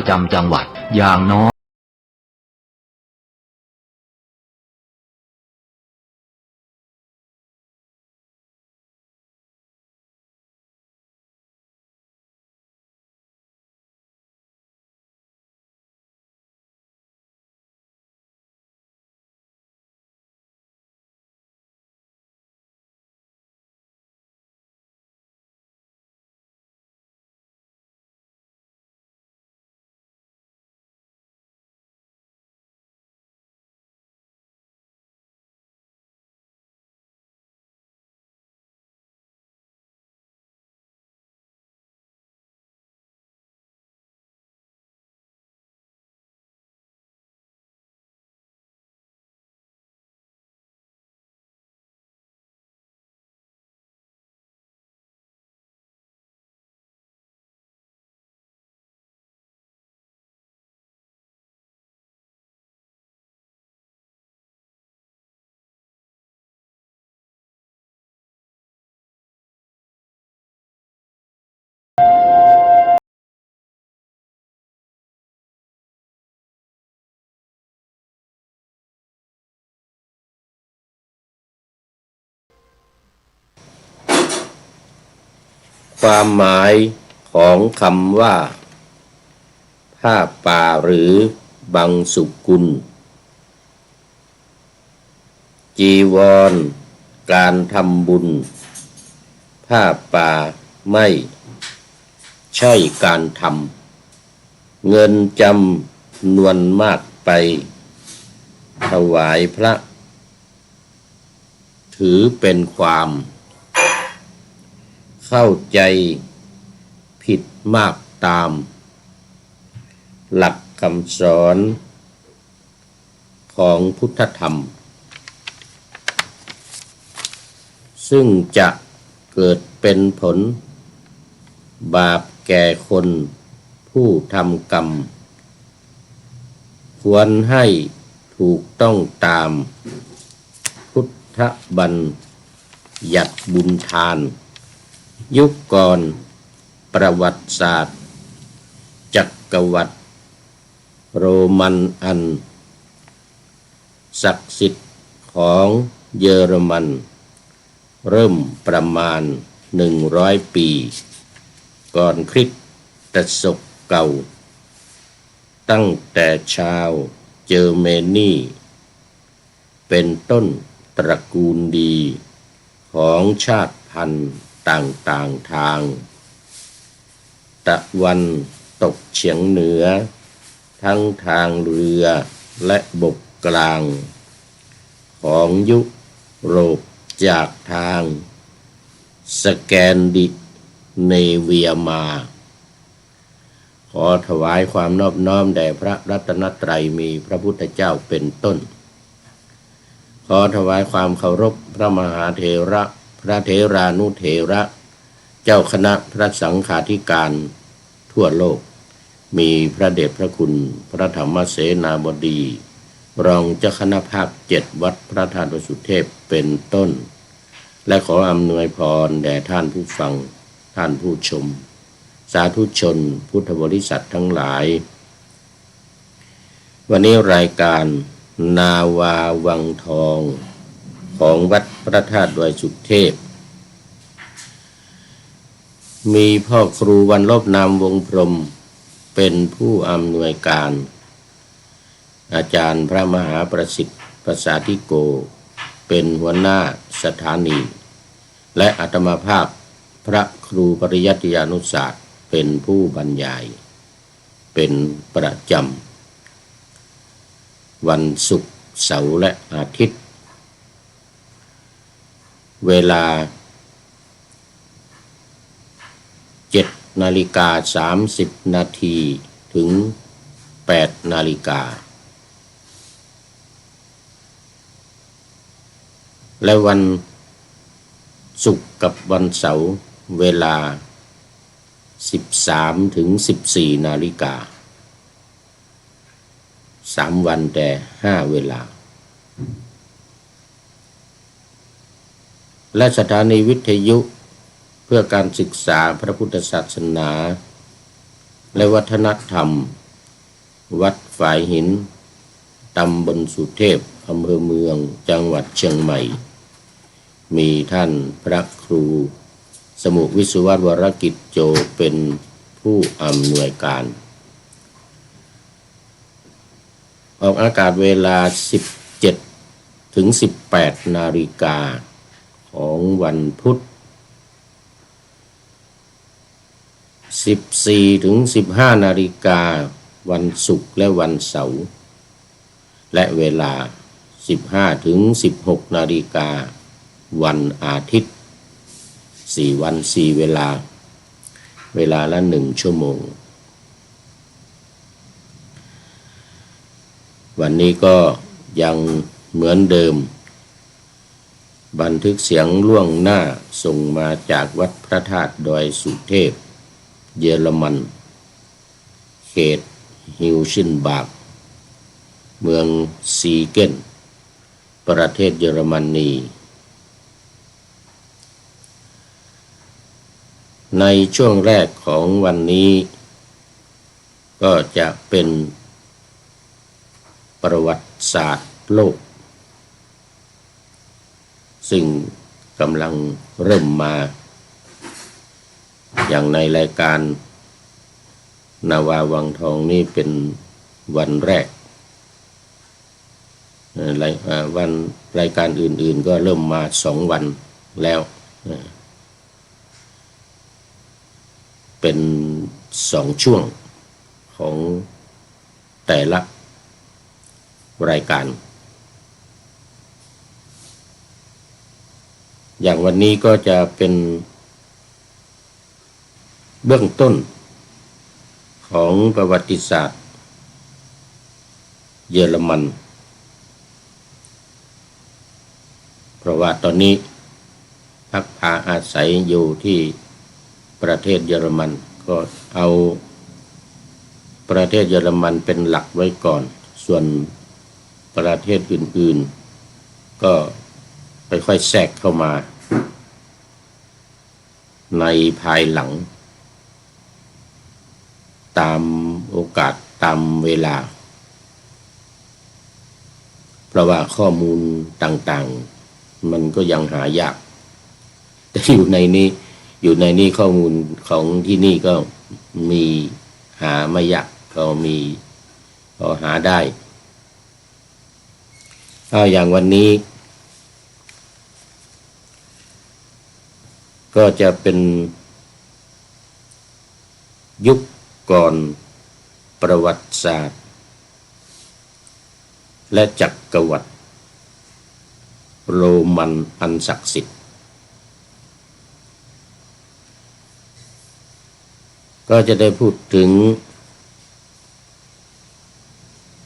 จำจังหวัดอย่างน้อยความหมายของคำว่าผ้าป่าหรือบังสุกุลจีวรการทำบุญผ้าป่าไม่ใช่การทำเงินจำนวนมากไปถวายพระถือเป็นความเข้าใจผิดมากตามหลักคำสอนของพุทธธรรมซึ่งจะเกิดเป็นผลบาปแก่คนผู้ทำกรรมควรให้ถูกต้องตามพุทธบัญญัติบุญทานยุคก่อนประวัติศาสตร์จักรวรรดิโรมันอันศักดิ์สิทธิ์ของเยอรมันเริ่มประมาณ100 ปีก่อนคริสตศักราชตั้งแต่ชาวเยอรมนีเป็นต้นตระกูลดีของชาติพันธุ์ต่างๆทางตะวันตกเฉียงเหนือทั้งทางเรือและบกกลางของยุโรปจากทางสแกนดิเนเวียมาขอถวายความนอบน้อมแด่พระรัตนตรัยมีพระพุทธเจ้าเป็นต้นขอถวายความเคารพพระมหาเถระพระเถรานุเถระเจ้าคณะพระสังฆาธิการทั่วโลกมีพระเดชพระคุณพระธรรมเสนาบดีรองเจ้าคณะภาค7วัดพระธาตุวสุเทพเป็นต้นและขออำนวยพรแด่ท่านผู้ฟังท่านผู้ชมสาธุชนพุทธบริษัททั้งหลายวันนี้รายการนาวาวังทองของวัดพระธาตุดอยสุเทพมีพ่อครูวันลบนามวงพรหมเป็นผู้อำนวยการอาจารย์พระมหาประสิทธิ์ประสาธิโกเป็นหัวหน้าสถานีและอาตมาภาพพระครูปริยัติยานุศาสตร์เป็นผู้บรรยายเป็นประจำวันศุกร์เสาร์และอาทิตย์เวลา7:30 น.ถึง8:00 น.และวันศุกร์กับวันเสาร์เวลา13 ถึง 14 นาฬิกา3 วันแต่5 เวลาและสถานีวิทยุเพื่อการศึกษาพระพุทธศาสนาและวัฒนธรรม วัดฝายหินตำบลสุเทพอำเภอเมืองจังหวัดเชียงใหม่มีท่านพระครูสมุวิศววรกิจโจเป็นผู้อำนวยการออกอากาศเวลา 17 ถึง 18 นาฬิกาของวันพุธ 14 ถึง 15 นาฬิกาวันศุกร์และวันเสาร์และเวลา 15 ถึง 16 นาฬิกาวันอาทิตย์4 วัน 4 เวลาละ 1 ชั่วโมงวันนี้ก็ยังเหมือนเดิมบันทึกเสียงล่วงหน้าส่งมาจากวัดพระธาตุดอยสุเทพเยอรมันเขตฮิวชินบากเมืองซีเกนประเทศเยอรมนีในช่วงแรกของวันนี้ก็จะเป็นประวัติศาสตร์โลกซึ่งกำลังเริ่มมาอย่างในรายการนาวาวังทองนี่เป็นวันแรกรายการอื่นๆก็เริ่มมา2 วันแล้วเป็น2 ช่วงของแต่ละรายการอย่างวันนี้ก็จะเป็นเบื้องต้นของประวัติศาสตร์เยอรมันเพราะว่าตอนนี้พักพาอาศัยอยู่ที่ประเทศเยอรมันก็เอาประเทศเยอรมันเป็นหลักไว้ก่อนส่วนประเทศอื่นๆก็ค่อยๆแทรกเข้ามาในภายหลังตามโอกาสตามเวลาเพราะว่าข้อมูลต่างๆมันก็ยังหายากแต่อยู่ในนี้ข้อมูลของที่นี่ก็มีหาไม่ยากก็หาได้อย่างวันนี้ก็จะเป็นยุคก่อนประวัติศาสตร์และจักรวรรดิโรมันอันศักดิ์สิทธิ์ก็จะได้พูดถึง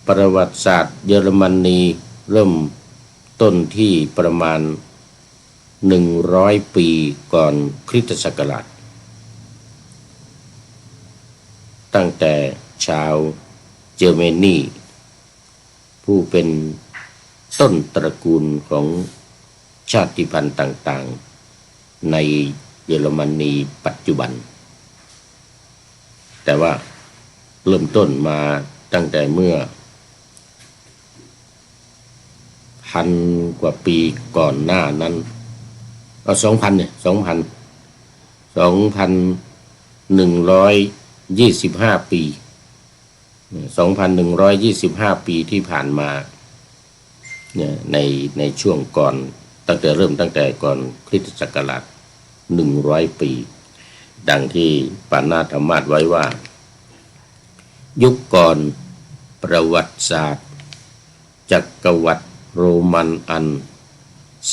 ประวัติศาสตร์เยอรมนีเริ่มต้นที่ประมาณ100 ปีก่อนคริสตศักราชตั้งแต่ชาวเยอรมนีผู้เป็นต้นตระกูลของชาติพันธุ์ต่างๆในเยอรมนีปัจจุบันแต่ว่าเริ่มต้นมาตั้งแต่เมื่อ1,000 กว่าปีก่อนหน้านั้น2,125 ปี 2,125 ปีที่ผ่านมาเนี่ยในช่วงก่อนตั้งแต่ก่อนคริสตศักราช100 ปีดังที่ปานาธรรมาสไว้ว่ายุคก่อนประวัติศาสตร์จักรวรรดิโรมันอัน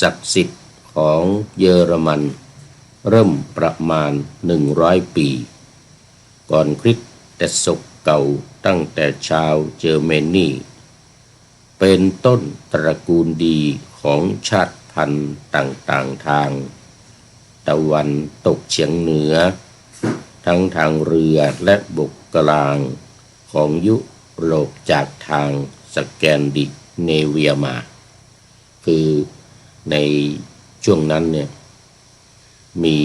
ศักดิ์สิทธิ์ของเยอรมันเริ่มประมาณ100 ปีก่อนคริสตศักราชเก่าตั้งแต่ชาวเยอรมนีเป็นต้นตระกูลดีของชาติพันธุ์ต่างๆทางตะวันตกเฉียงเหนือทั้งทางเรือและบกกลางของยุโรปจากทางสแกนดิเนเวียมาคือในช่วงนั้นเนี่ยมี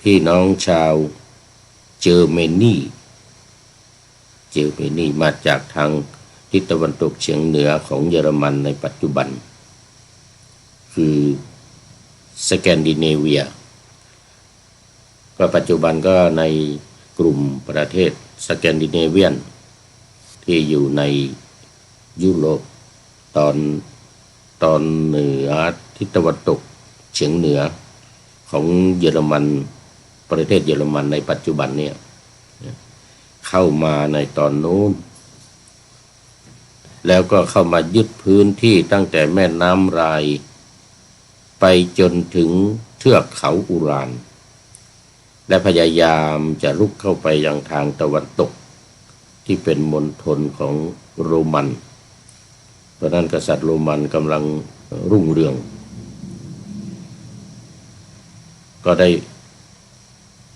พี่น้องชาวเยอรมนี เจอร์มานีมาจากทางทิศตะวันตกเฉียงเหนือของเยอรมันในปัจจุบันคือสแกนดิเนเวียก็ปัจจุบันก็ในกลุ่มประเทศสแกนดิเนเวียนที่อยู่ในยุโรปตอนเหนือทิศตะวันตกเฉียงเหนือของเยอรมันประเทศเยอรมันในปัจจุบันเนี่ยเข้ามาในตอนนู้นแล้วก็เข้ามายึดพื้นที่ตั้งแต่แม่น้ำไรน์ไปจนถึงเทือกเขาอุรานและพยายามจะลุกเข้าไปยังทางตะวันตกที่เป็นมณฑลของโรมันเพราะนั้นกษัตริย์โรมันกำลังรุ่งเรืองก็ได้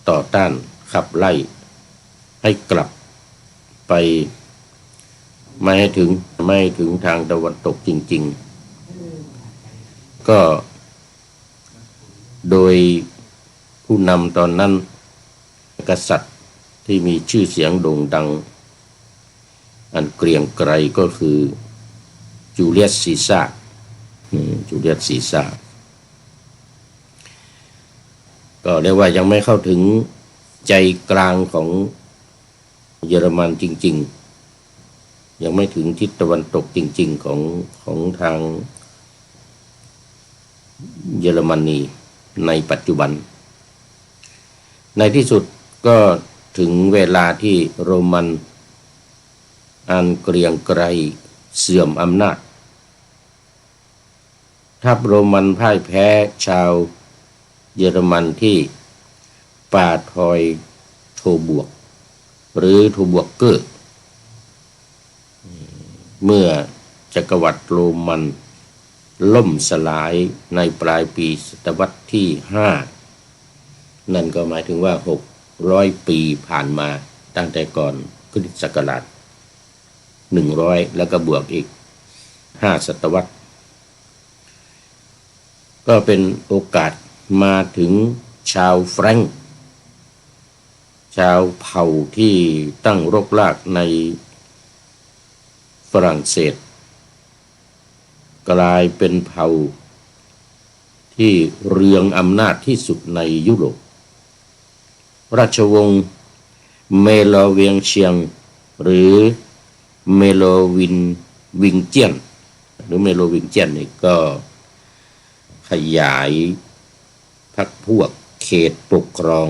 ต่อต้านขับไล่ให้กลับไปไม่ให้ถึงทางตะวันตกจริงๆก็โดยผู้นำตอนนั้นกษัตริย์ที่มีชื่อเสียงโด่งดังอันเกรียงไกรก็คือจูเลียสซีซ่าก็เรียกว่ายังไม่เข้าถึงใจกลางของเยอรมันจริงๆยังไม่ถึงทิศตะวันตกจริงๆของทางเยอรมนีในปัจจุบันในที่สุดก็ถึงเวลาที่โรมันอันเกรียงไกรเสื่อมอำนาจทัพโรมันพ่ายแพ้ชาวเยอรมันที่ป่าทอยโทบวกหรือโทบวกเกอร์เมื่อจักรวรรดิโรมันล่มสลายในปลายปีศตวรรษที่5นั่นก็หมายถึงว่า600ปีผ่านมาตั้งแต่ก่อนคริสตศักราช100แล้วก็บวกอีก5ศตวรรษก็เป็นโอกาสมาถึงชาวแฟรงก์ชาวเผ่าที่ตั้งรกรากในฝรั่งเศสกลายเป็นเผ่าที่เรืองอำนาจที่สุดในยุโรปราชวงศ์เมโลเวียงเชียงหรือเมโลวิงเจียนนี่ก็ขยายพรรคพวกเขตปกครอง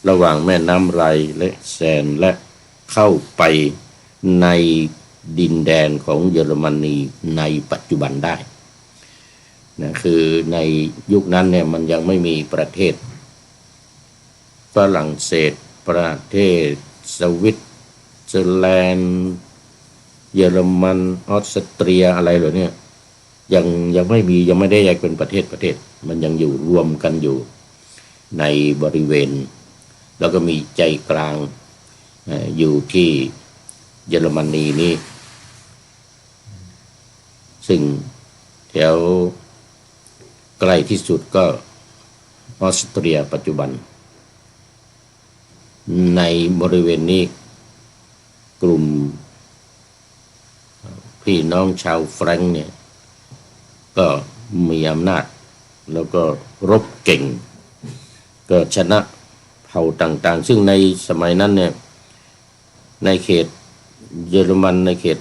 ระหว่างแม่น้ำไรน์และแซนและเข้าไปในดินแดนของเยอรมนีในปัจจุบันได้นะคือในยุคนั้นเนี่ยมันยังไม่มีประเทศฝรั่งเศสประเทศสวิตเซอร์แลนด์เยอรมันออสเตรียอะไรเหล่านี้ยังไม่ได้แยกเป็นประเทศมันยังอยู่รวมกันอยู่ในบริเวณแล้วก็มีใจกลางอยู่ที่เยอรมนีนี่ซึ่งแถวใกล้ที่สุดก็ออสเตรียปัจจุบันในบริเวณนี้กลุ่มพี่น้องชาวแฟรงก์เนี่ยก็มีอำนาจแล้วก็รบเก่งก็ชนะเผ่าต่างๆซึ่งในสมัยนั้นเนี่ยในเขตเยอรมันในเขต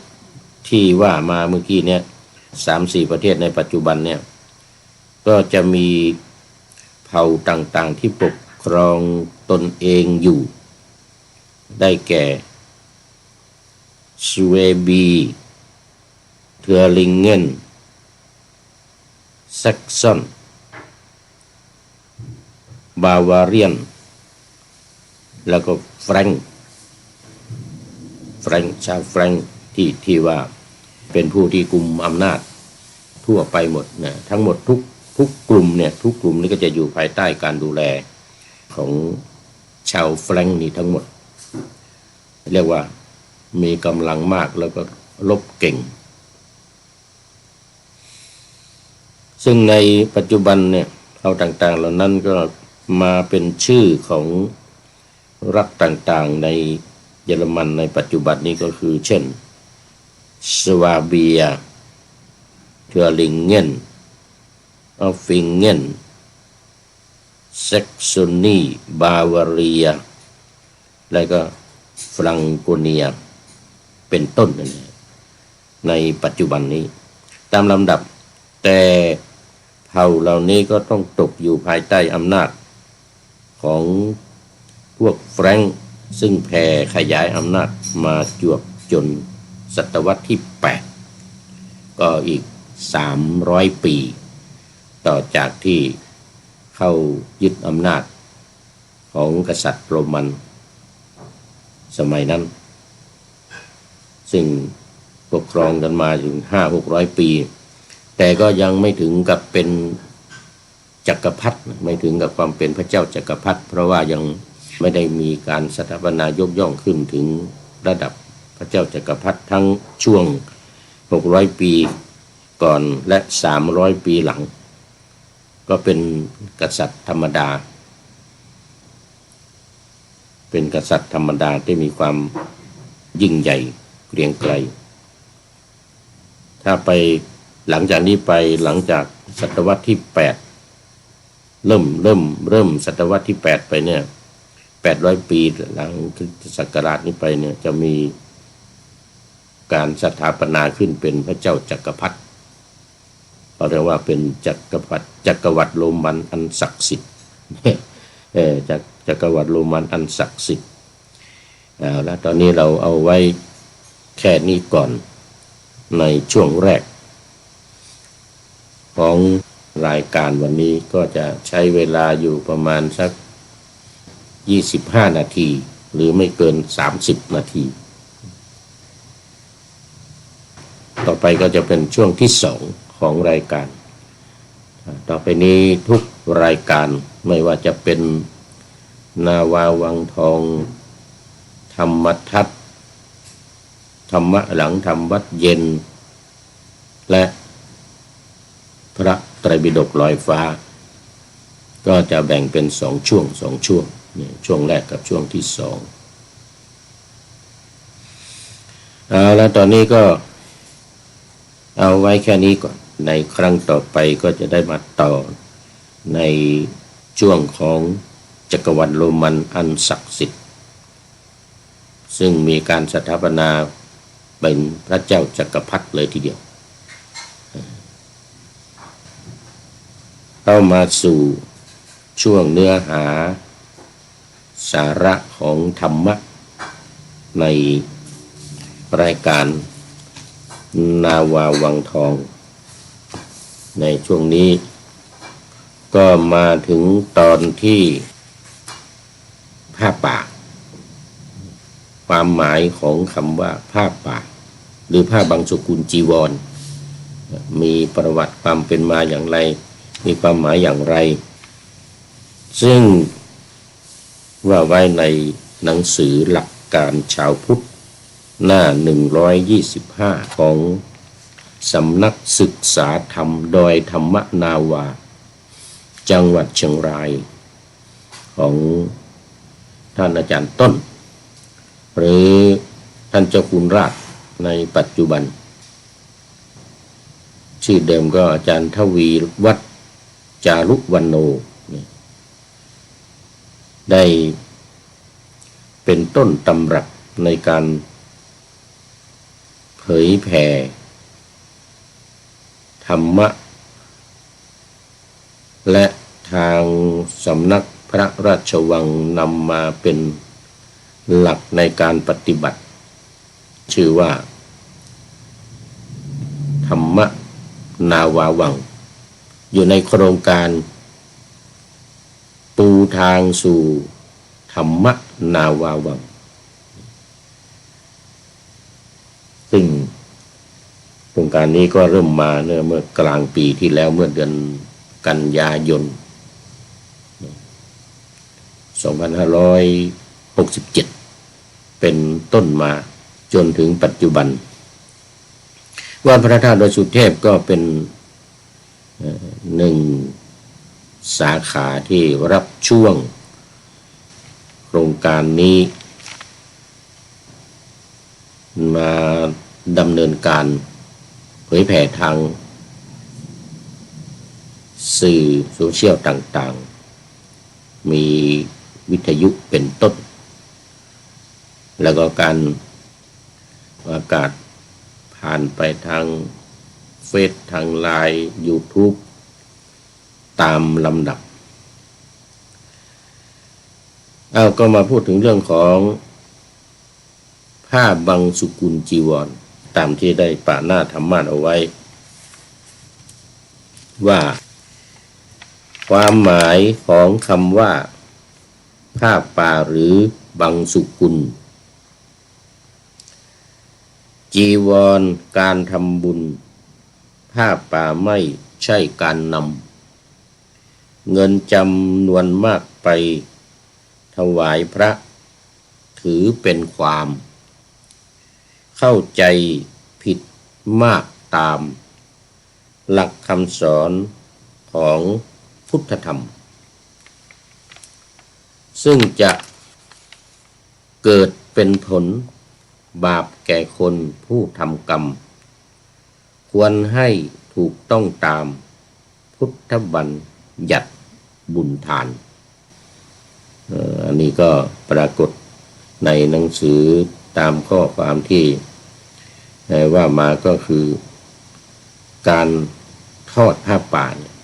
ที่ว่ามาเมื่อกี้เนี่ย 3-4 ประเทศในปัจจุบันเนี่ยก็จะมีเผ่าต่างๆที่ปกครองตนเองอยู่ได้แก่สเวบีเทอร์ลิงเกนแซกซอนบาวาเรียนแล้วก็แฟรงก์ชาวแฟรงก์ที่ว่าเป็นผู้ที่กุมอำนาจทั่วไปหมดนะทั้งหมดทุกกลุ่มเนี่ยทุกกลุ่มนี้ก็จะอยู่ภายใต้การดูแลของชาวแฟรงก์นี่ทั้งหมดเรียกว่ามีกำลังมากแล้วก็รบเก่งซึ่งในปัจจุบันเนี่ยเผ่าต่างๆเหล่านั้นก็มาเป็นชื่อของ รัฐต่างๆในเยอรมันในปัจจุบันนี้ก็คือเช่นสวาเบียเทอริงเกนออฟฟิงเกนแซกโซนีบาวาเรียและก็ฟรังโกเนียเป็นต้นในปัจจุบันนี้ตามลำดับแต่เผ่าเหล่านี้ก็ต้องตกอยู่ภายใต้อำนาจของพวกแฟรงก์ซึ่งแผ่ขยายอำนาจมาจวบจนศตวรรษที่8ก็อีก300 ปีต่อจากที่เข้ายึดอำนาจของกษัตริย์โรมันสมัยนั้นซึ่งปกครองกันมาถึง500-600 ปีแต่ก็ยังไม่ถึงกับเป็นจักรพรรดิไม่ถึงกับความเป็นพระเจ้าจักรพรรดิเพราะว่ายังไม่ได้มีการสถาปนายกย่องขึ้นถึงระดับพระเจ้าจักรพรรดิทั้งช่วง600 ปีก่อนและ300 ปีหลังก็เป็นกษัตริย์ธรรมดาเป็นกษัตริย์ธรรมดาที่มีความยิ่งใหญ่เกรียงไกรถ้าไปหลังจากนี้ไปหลังจากศตวรรษที่8เริ่มศตวรรษที่8ไปเนี่ย800 ปีหลังคริสตศักราชนี้ไปเนี่ยจะมีการสถาปนาขึ้นเป็นพระเจ้าจักรพรรดิเขาเรียกว่าเป็นจักรวรรดิโรมันอันศักดิ์สิทธิ์จักรวรรดิโรมันอันศักดิ์สิทธิ์แล้วตอนนี้เราเอาไว้แค่นี้ก่อนในช่วงแรกของรายการวันนี้ก็จะใช้เวลาอยู่ประมาณสัก25 นาทีหรือไม่เกิน30 นาทีต่อไปก็จะเป็นช่วงที่2ของรายการต่อไปนี้ทุกรายการไม่ว่าจะเป็นนาวาวังทองธรรมทัศน์ธรรมะหลังธรรมวัดเย็นและพระไตรปิฎกลอยฟ้าก็จะแบ่งเป็น2 ช่วงช่วงแรกกับช่วงที่2แล้วตอนนี้ก็เอาไว้แค่นี้ก่อนในครั้งต่อไปก็จะได้มาต่อในช่วงของจักรวรรดิโรมันอันศักดิ์สิทธิ์ซึ่งมีการสถาปนาเป็นพระเจ้าจักรพรรดิเลยทีเดียวเข้ามาสู่ช่วงเนื้อหาสาระของธรรมะในรายการนาวาวังทองในช่วงนี้ก็มาถึงตอนที่ผ้าป่าความหมายของคำว่าผ้าป่าหรือผ้าบางสกุลจีวรมีประวัติความเป็นมาอย่างไรมีความหมายอย่างไรซึ่งว่าไว้ในหนังสือหลักการชาวพุทธหน้า125ของสำนักศึกษาธรรมดอยธรรมนาวาจังหวัดเชียงรายของท่านอาจารย์ต้นหรือท่านเจ้าคุณราชในปัจจุบันชื่อเดิมก็อาจารย์ทวีวัฒน์จารุวรรณโนได้เป็นต้นตำรับในการเผยแผ่ธรรมะและทางสำนักพระราชวังนำมาเป็นหลักในการปฏิบัติชื่อว่าธรรมนาวาวังอยู่ในโครงการปูทางสู่ธรรมนาวาวังซึ่งโครงการนี้ก็เริ่มมาเมื่อกลางปีที่แล้วเมื่อเดือนกันยายน2567เป็นต้นมาจนถึงปัจจุบันวัดพระธาตุดอยสุเทพก็เป็น1 สาขาที่รับช่วง โครงการนี้มาดำเนินการเผยแผ่ทางสื่อโซเชียลต่างๆมีวิทยุเป็นต้นแล้วก็การประกาศผ่านไปทางเฟซทางไลน์ YouTube ตามลำดับก็มาพูดถึงเรื่องของผ้าบังสุกุลจีวรตามที่ได้ปะหน้าธรรมะเอาไว้ว่าความหมายของคำว่าผ้าป่าหรือบังสุกุลจีวรการทำบุญผ้าป่าไม่ใช่การนำเงินจำนวนมากไปถวายพระถือเป็นความเข้าใจผิดมากตามหลักคำสอนของพุทธธรรมซึ่งจะเกิดเป็นผลบาปแก่คนผู้ทำกรรมควรให้ถูกต้องตามพุทธบัญญัติบุญทานอันนี้ก็ปรากฏในหนังสือตามข้อความที่ว่ามาก็คือการทอดผ้าป่าเนี่ย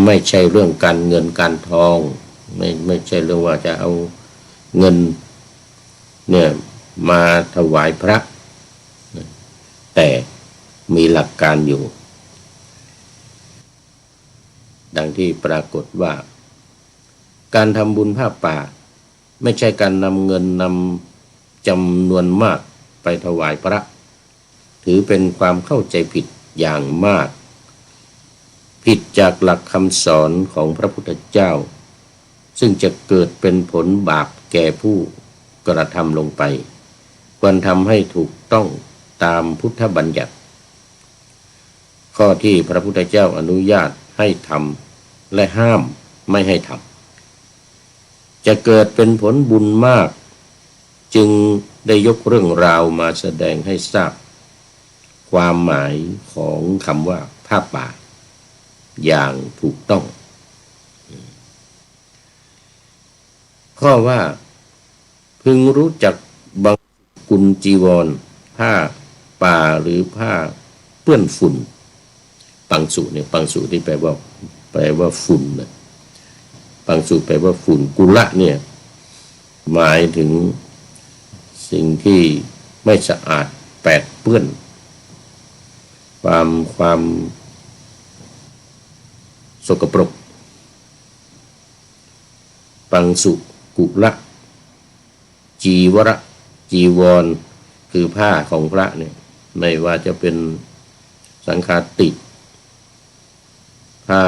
ไม่ใช่เรื่องการเงินการทองไม่ใช่เรื่องว่าจะเอาเงินเนี่ยมาถวายพระแต่มีหลักการอยู่ดังที่ปรากฏว่าการทำบุญผ้าป่าไม่ใช่การนำเงินนำจำนวนมากไปถวายพระถือเป็นความเข้าใจผิดอย่างมากผิดจากหลักคำสอนของพระพุทธเจ้าซึ่งจะเกิดเป็นผลบาปแก่ผู้กระทำลงไปควรทำให้ถูกต้องตามพุทธบัญญัติข้อที่พระพุทธเจ้าอนุญาตให้ทำและห้ามไม่ให้ทำจะเกิดเป็นผลบุญมากจึงได้ยกเรื่องราวมาแสดงให้ทราบความหมายของคำว่าผ้าป่าอย่างถูกต้องข้อว่าพึงรู้จักบังสุกุลจีวรผ้าป่าหรือผ้าเปื้อนฝุ่นปังสุเนี่ยปังสุที่แปลว่าฝุ่นนะปังสุแปลว่าฝุ่นกุละเนี่ยหมายถึงสิ่งที่ไม่สะอาดแปดเปื้อนความสกปรกปังสุกุละจีวระจีวรคือผ้าของพระเนี่ยไม่ว่าจะเป็นสังฆาติผ้า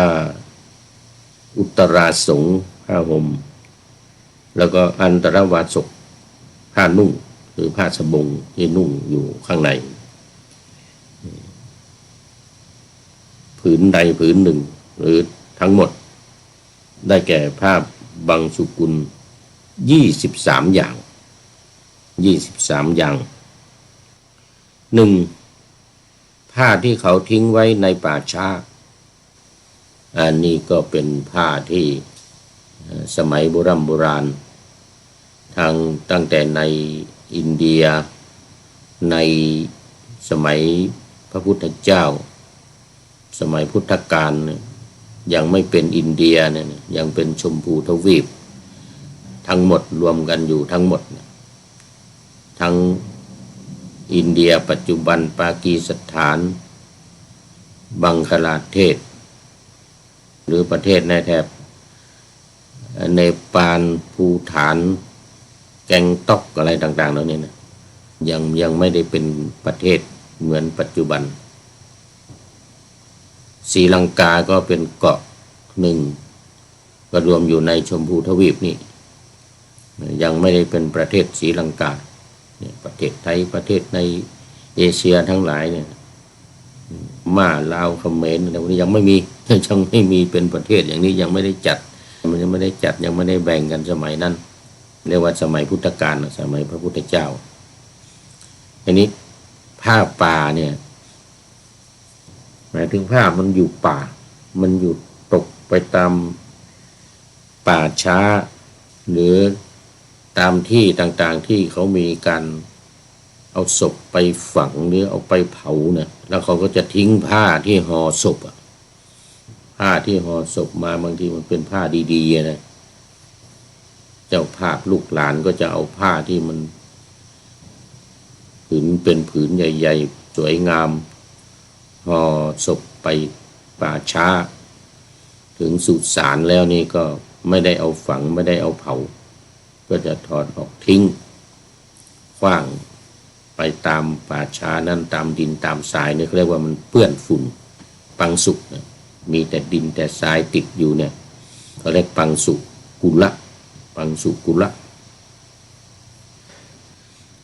อุตราสงผ้าห่มแล้วก็อันตรวาสกผ้านุ่งหรือผ้าสบงที่นุ่งอยู่ข้างในผืนใดผืนหนึ่งหรือทั้งหมดได้แก่ผ้าบังสุกุล23 อย่าง23 อย่าง 1. ผ้าที่เขาทิ้งไว้ในป่าช้าอันนี้ก็เป็นผ้าที่สมัยโบราณตั้งแต่ในอินเดียในสมัยพระพุทธเจ้าสมัยพุทธกาลยังไม่เป็นอินเดียเนี่ยยังเป็นชมพูทวีปทั้งหมดรวมกันอยู่ทั้งหมดทั้งอินเดียปัจจุบันปากีสถานบังคลาเทศหรือประเทศในแถบเนปาลภูฏานแกงต๊อกอะไรต่างๆเหล่านี้นะยังไม่ได้เป็นประเทศเหมือนปัจจุบันศรีลังกาก็เป็นเกาะหนึ่งก็รวมอยู่ในชมพูทวีปนี่ยังไม่ได้เป็นประเทศศรีลังกาเนี่ยประเทศไทยประเทศในเอเชียทั้งหลายเนี่ยมาลาวเขมรอะไรพวกนี้ยังไม่มีเป็นประเทศอย่างนี้ยังไม่ได้จัด มันยังไม่ได้จัดยังไม่ได้แบ่งกันสมัยนั้นเรียกว่าสมัยพุทธกาลสมัยพระพุทธเจ้าอันนี้ผ้าป่าเนี่ยหมายถึงผ้ามันอยู่ป่ามันอยู่ตกไปตามป่าช้าหรือตามที่ต่างๆที่เขามีการเอาศพไปฝังหรือเอาไปเผาเนี่ยแล้วเขาก็จะทิ้งผ้าที่ห่อศพผ้าที่ห่อศพมาบางทีมันเป็นผ้าดีๆนะเจ้าภาพลูกหลานก็จะเอาผ้าที่มันผืนเป็นผืนใหญ่ๆสวยงามห่อศพไปป่าช้าถึงสุสานแล้วนี่ก็ไม่ได้เอาฝังไม่ได้เอาเผาก็จะถอดออกทิ้งขว้างไปตามป่าช้านั้นตามดินตามทรายเนี่ยเรียกว่ามันเปื้อนฝุ่นปังสุกนะมีแต่ดินแต่ทรายติดอยู่เนี่ยเขาเรียกปังสุกุละปังสุกุละ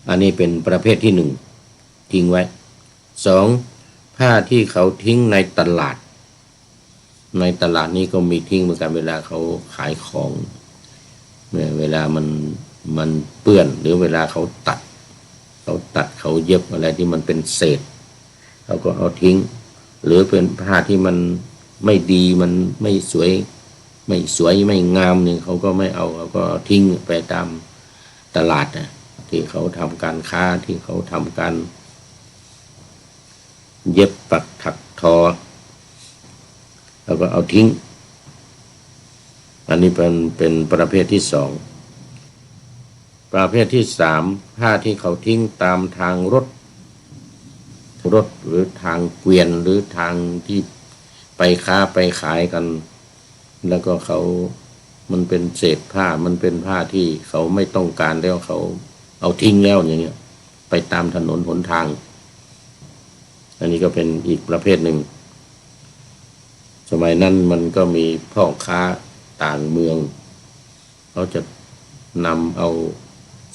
อันนี้เป็นประเภทที่หนึ่งทิ้งไว้สองผ้าที่เขาทิ้งในตลาดนี้ก็มีทิ้งเหมือนกันเวลาเขาขายของเวลามันเปื้อนหรือเวลาเขาตัดเขาเย็บอะไรที่มันเป็นเศษเขาก็เอาทิ้งหรือเป็นผ้าที่มันไม่ดีมันไม่สวยไม่งามเนี่ยเขาก็ไม่เอาเขาก็ทิ้งไปตามตลาดนะที่เขาทำการค้าที่เขาทำการเย็บปักถักทอแล้วก็เอาทิ้งอันนี้เป็นประเภทที่สองประเภทที่สามผ้าที่เขาทิ้งตามทางรถหรือทางเกวียนหรือทางที่ไปค้าไปขายกันแล้วก็มันเป็นเศษผ้ามันเป็นผ้าที่เขาไม่ต้องการแล้วเขาเอาทิ้งแล้วอย่างเงี้ยไปตามถนนหนทางอันนี้ก็เป็นอีกประเภทหนึ่งสมัยนั้นมันก็มีพ่อค้าต่างเมืองเขาจะนำเอา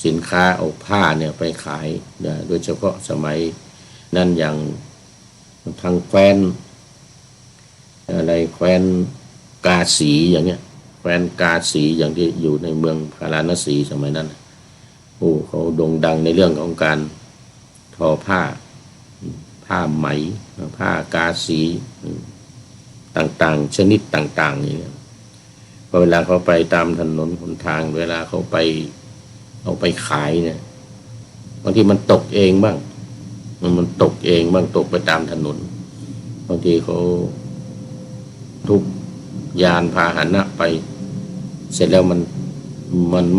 สินค้าเอาผ้าเนี่ยไปขายนะโดยเฉพาะสมัยนั้นอย่างทางแคว้นอะไรแคว้นกาสีอย่างเงี้ยแคว้นกาสีอย่างที่อยู่ในเมืองพาราณสีสมัยนั้นโอ้เขาโด่งดังในเรื่องของการทอผ้าไหมผ้ากาสีต่างๆชนิดต่างๆอย่างเงี้ยพอเวลาเขาไปตามถนนหนทางเวลาเขาไปเอาไปขายเนี่ยบางทีมันตกเองบ้างมันตกเองบ้างตกไปตามถนนบางทีเขาทุกยานพาหนะไปเสร็จแล้วมัน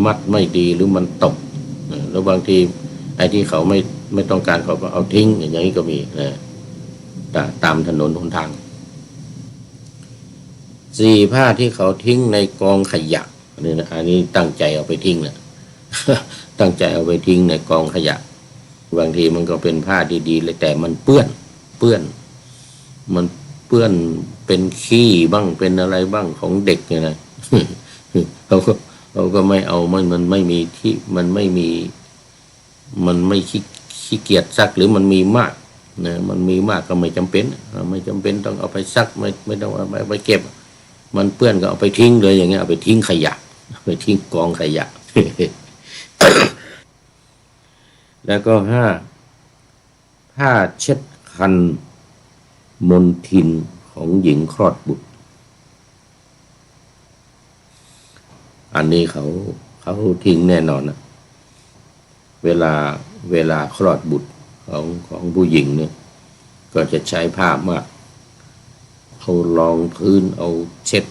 มัดไม่ดีหรือมันตกแล้วบางทีไอ้ที่เขาไม่ต้องการเขาก็เอาทิ้งอย่างนี้ก็มีนะตามถนนหนทางสี่ผ้าที่เขาทิ้งในกองขยะนี่นะอันนี้ตั้งใจเอาไปทิ้งนะ ตั้งใจเอาไปทิ้งในกองขยะบางทีมันก็เป็นผ้าดีๆเลยแต่มันเปื้อนมันเปื้อนเป็นขี้บ้างเป็นอะไรบ้างของเด็กเนี่ยนะ เขาก็ไม่เอามันไม่มีที่มันไม่ขี้เกียจซักหรือมันมีมากนะมันมีมากก็ไม่จำเป็นต้องเอาไปซักไม่ต้องเอาไปเก็บมันเปื้อนก็เอาไปทิ้งเลยอย่างเงี้ยเอาไปทิ้งขยะไปทิ้งกองขยะ แล้วก็ห้าผ้าเช็ดคันมลทินของหญิงคลอดบุตรอันนี้เขาทิ้งแน่นอนนะเวลาคลอดบุตรของผู้หญิงเนี่ยก็จะใช้ผ้ามากเอารองพื้นเอาเช็ด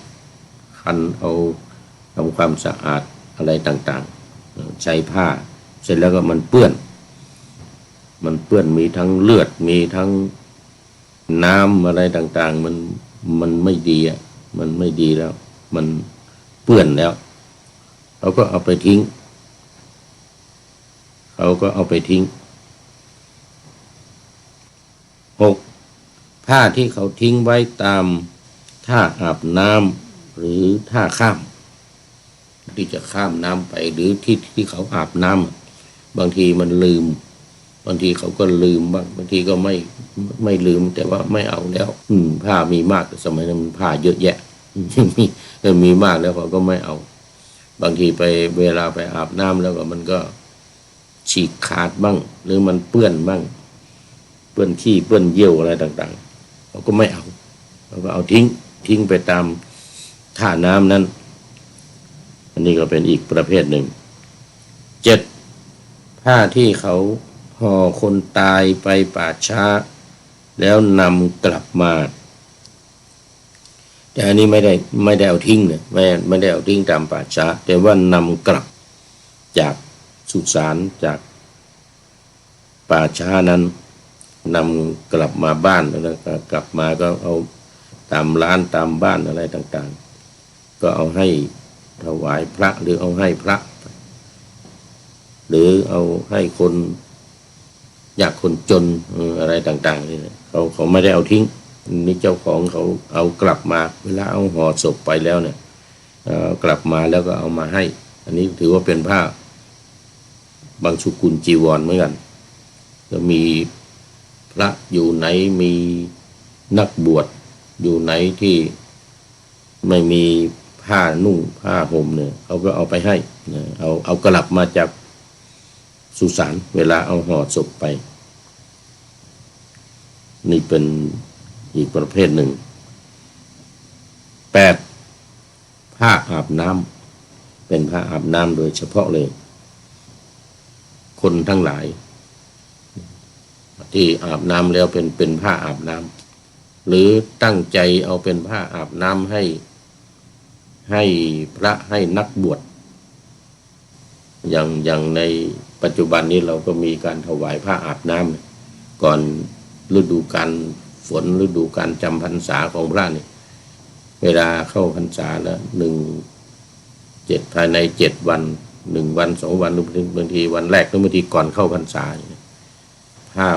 คันเอาทำความสะอาดอะไรต่างๆใช้ผ้าเสร็จแล้วก็มันเปื้อนมีทั้งเลือดมีทั้งน้ำอะไรต่างๆมันไม่ดีมันไม่ดีแล้วมันเปื้อนแล้วเขาก็เอาไปทิ้งหกผ้าที่เขาทิ้งไว้ตามท่าอาบน้ำหรือท่าข้ามที่จะข้ามน้ำไปหรือที่เขาอาบน้ำบางทีมันลืมบางทีเขาก็ลืมบางทีก็ไม่ลืมแต่ว่าไม่เอาแล้วผ้ามีมากสมัยนั้นมันผ้าเยอะแยะ มีมากแล้วเขาก็ไม่เอาบางทีไปเวลาไปอาบน้ำแล้วก็มันก็ฉีกขาดบ้างหรือมันเปื้อนบ้างเปื้อนขี้เปื้อนเยี่ยวอะไรต่างๆเขาก็ไม่เอาเขาก็เอาทิ้งไปตามท่าน้ำนั้นอันนี้ก็เป็นอีกประเภทหนึ่ง7ผ้าที่เขาห่อคนตายไปป่าช้าแล้วนำกลับมาแต่อันนี้ไม่ได้เอาทิ้งเนี่ยไม่ได้เอาทิ้งตามป่าช้าแต่ว่านำกลับจากสุสานจากป่าช้านั้นนำกลับมาบ้านแล้วกลับมาก็เอาตามร้านตามบ้านอะไรต่างๆก็เอาให้ถวายพระหรือเอาให้พระหรือเอาให้คนยากคนจนอะไรต่างๆนี่เขาไม่ได้เอาทิ้งนี่เจ้าของเขาเอากลับมาเวลาเอาห่อศพไปแล้วเนี่ยกลับมาแล้วก็เอามาให้อันนี้ถือว่าเป็นผ้าบางสุกุลจีวรเหมือนกันก็มีพระอยู่ไหนมีนักบวชอยู่ไหนที่ไม่มีผ้านุ่งผ้าห่มเนี่ยเขาก็เอาไปให้เอากลับมาจากสุสานเวลาเอาห่อศพไปนี่เป็นอีกประเภทหนึ่ง8ผ้าอาบน้ำเป็นผ้าอาบน้ำโดยเฉพาะเลยคนทั้งหลายที่อาบน้ำแล้วเป็นผ้าอาบน้ำหรือตั้งใจเอาเป็นผ้าอาบน้ำให้พระให้นักบวชอย่างในปัจจุบันนี้เราก็มีการถวายผ้าอาบน้ำก่อนฤดูกาลฝนฤดูกาลจำพรรษาของพระนี่เวลาเข้าพรรษาแล้วภายใน7 วัน1 วัน2 วันบางทีวันแรกหรือบางทีก่อนเข้าพรรษาผ้า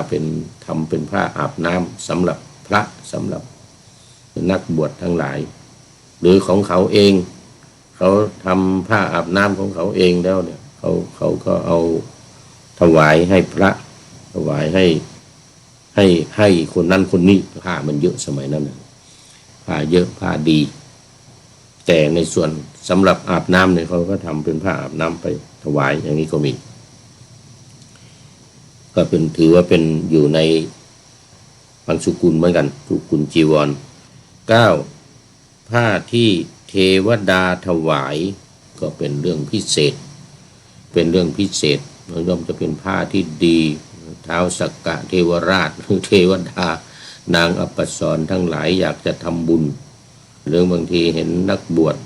ทำเป็นผ้าอาบน้ำสำหรับพระสำหรับนักบวชทั้งหลายหรือของเขาเองเขาทำผ้าอาบน้ำของเขาเองแล้วเนี่ยเขาก็เอาถวายให้พระถวายให้คนนั้นคนนี้ผ้ามันเยอะสมัยนั้นผ้าเยอะผ้าดีแต่ในส่วนสำหรับอาบน้ำเนี่ยเขาก็ทำเป็นผ้าอาบน้ำไปถวายอย่างนี้ก็มีก็ถือว่าเป็นอยู่ในบางสุกุลเหมือนกันสุกุลจีวร9ผ้าที่เทวดาถวายก็เป็นเรื่องพิเศษย่อมจะเป็นผ้าที่ดีท้าวสักกะเทวราชหรือเทวดานางอัปสรทั้งหลายอยากจะทำบุญหรือบางทีเห็นนักบวช